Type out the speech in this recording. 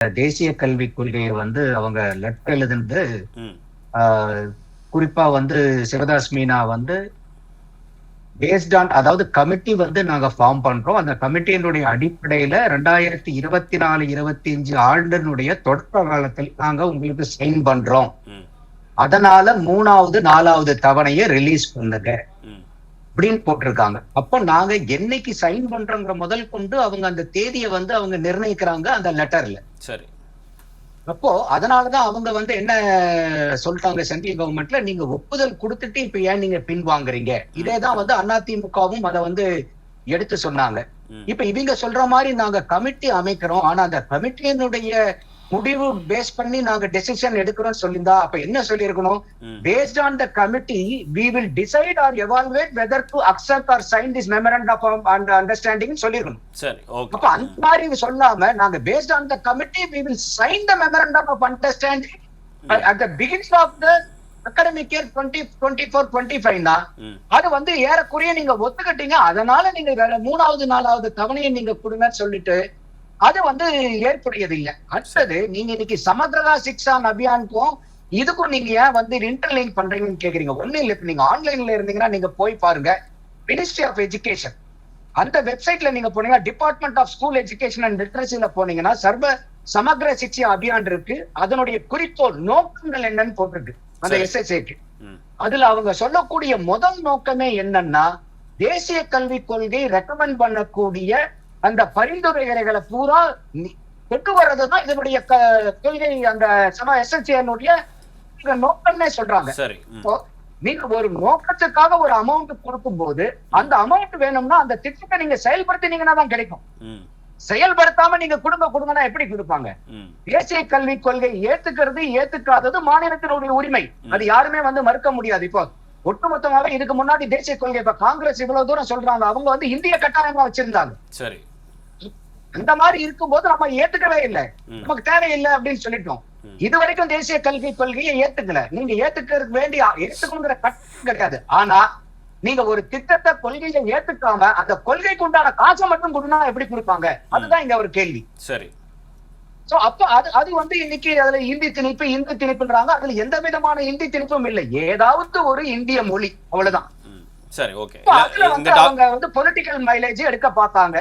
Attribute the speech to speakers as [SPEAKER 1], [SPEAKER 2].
[SPEAKER 1] தேசிய கல்விக் கொள்கையை வந்து அவங்க லெட்டர் எழுதுனது ஆஹ், குறிப்பா வந்து சிவதாஸ் மீனா வந்து பேஸ்ட் ஆன், அதாவது கமிட்டி வந்து நாங்க ஃபார்ம் பண்றோம். அந்த கமிட்டியினுடைய அடிப்படையில 2024-25 ஆண்டினுடைய தொடக்க காலத்தில் நாங்க உங்களுக்கு சைன் பண்றோம். அதனால 3வது 4வது தவணையை ரிலீஸ் பண்ணுங்க அப்படின்னு போட்டிருக்காங்க. அப்போ நாங்க என்னைக்கு சைன் பண்றோங்கிற முதல் கொண்டு அவங்க அந்த தேதியை வந்து அவங்க நிர்ணயிக்கிறாங்க அந்த லெட்டர்ல.
[SPEAKER 2] சரி.
[SPEAKER 1] அப்போ அதனாலதான் அவங்க வந்து என்ன சொல்லிட்டாங்க, சென்ட்ரல் கவர்மெண்ட்ல நீங்க ஒப்புதல் கொடுத்துட்டு இப்ப ஏன் நீங்க பின்வாங்குறீங்க? இதேதான் வந்து அதிமுகவும் அதை வந்து எடுத்து சொன்னாங்க. இப்ப இவங்க சொல்ற மாதிரி நாங்க கமிட்டி அமைக்கிறோம், ஆனா அந்த கமிட்டியினுடைய முடிவு பேஸ் பண்ணி நாங்க டெசிஷன் எடுக்கிறோம் சொல்லியிருந்தா அப்ப என்ன சொல்லியிருக்கணும்? Based on the committee we will decide or evaluate whether to accept or sign this memorandum of understanding சொல்லிருக்கணும்.
[SPEAKER 2] சரி, ஓகே.
[SPEAKER 1] அப்ப அந்த மாதிரி சொல்லாம நாங்க based on the committee we will sign the memorandum of understanding at the beginning of the academic year 2024-25 தான். அது வந்து ஏறக்குறைய நீங்க ஒத்துக்கிட்டீங்க, அதனால நீங்க வேற 3வது 4வது தவணையை நீங்க கொடுங்கன்னு சொல்லிட்டு அது வந்து ஏற்புடையது இல்லை. அடுத்தது நீங்க இன்னைக்கு சமக்ரா சிக்ஷா அபியானுக்கும் இதுக்கும் நீங்க ஏன் வந்து இன்டர்லிங்க் பண்றீங்கன்னு கேக்குறீங்க. ஒண்ணு இல்ல, இப்ப நீங்க ஆன்லைன்ல இருந்தீங்கன்னா நீங்க போய் பாருங்க, மினிஸ்ட்ரி ஆஃப் எஜுகேஷன் அந்த வெப்சைட்ல நீங்க போனீங்கன்னா department of school education and லிட்ரஸில போனீங்கன்னா சமக்ர சிக்ஷா அபியான் இருக்கு. அதனுடைய குறிக்கோள் நோக்கங்கள் என்னன்னு போட்டிருக்கு அந்த எஸ்எஸ்ஏக்கு. அதுல அவங்க சொல்லக்கூடிய முதல் நோக்கமே என்னன்னா, தேசிய கல்விக் கொள்கை ரெக்கமெண்ட் பண்ணக்கூடிய அந்த பரிந்துரைகளை பூரா கொண்டு வர்றதுதான் இதனுடைய கொள்கை. அந்த எஸ்எஸ்ஏனுடைய நோக்கம்னே சொல்றாங்க. நீங்க ஒரு நோக்கத்துக்காக ஒரு அமௌண்ட் கொடுக்கும் போது அந்த அமௌண்ட் வேணும்னா அந்த திட்டத்தை நீங்க செயல்படுத்தினீங்கன்னா தான் கிடைக்கும். செயல்படுத்தாம நீங்க கொடுங்கன்னா எப்படி கொடுப்பாங்க? தேசிய கல்விக் கொள்கை ஏத்துக்கிறது ஏத்துக்காதது மாநிலத்தினுடைய உரிமை, அது யாருமே வந்து மறுக்க முடியாது. இப்போ ஒட்டுமொத்தமாவே இதுக்கு முன்னாடி தேசிய கொள்கை இப்ப காங்கிரஸ் இவ்வளவு தூரம் சொல்றாங்க, அவங்க வந்து இந்திய கட்டாயமா வச்சிருந்தாங்க.
[SPEAKER 2] சரி.
[SPEAKER 1] அந்த மாதிரி இருக்கும்போது நம்ம ஏத்துக்கவே இல்லை, நமக்கு தேவையில்லை அப்படின்னு சொல்லிட்டோம். இது வரைக்கும் தேசிய கல்விக் கொள்கையை ஏத்துக்கல. நீங்க ஏத்துக்கிறதுக்கு வேண்டிய ஏத்துக்கணுங்கிற கட்டாயம் கிடையாது. ஆனா நீங்க ஒரு திட்டத்தை கொள்கையை ஏத்துக்காம அந்த கொள்கைக்கு உண்டான காசை மட்டும் கொடுனா எப்படி கொடுப்பாங்க? அதுதான் இங்க ஒரு கேள்வி.
[SPEAKER 2] சரி.
[SPEAKER 1] சோ அப்ப அது வந்து இன்னைக்கு அதுல இந்தி திணிப்பு இந்தி திணிப்புன்றாங்க. அதுல எந்த விதமான இந்தி திணிப்பும் இல்லை, ஏதாவது ஒரு இந்திய மொழி, அவ்வளவுதான்.
[SPEAKER 2] சரி, ஓகே.
[SPEAKER 1] அதுல வந்து அவங்க வந்து பொலிட்டிக்கல் மைலேஜ் எடுக்க பார்த்தாங்க.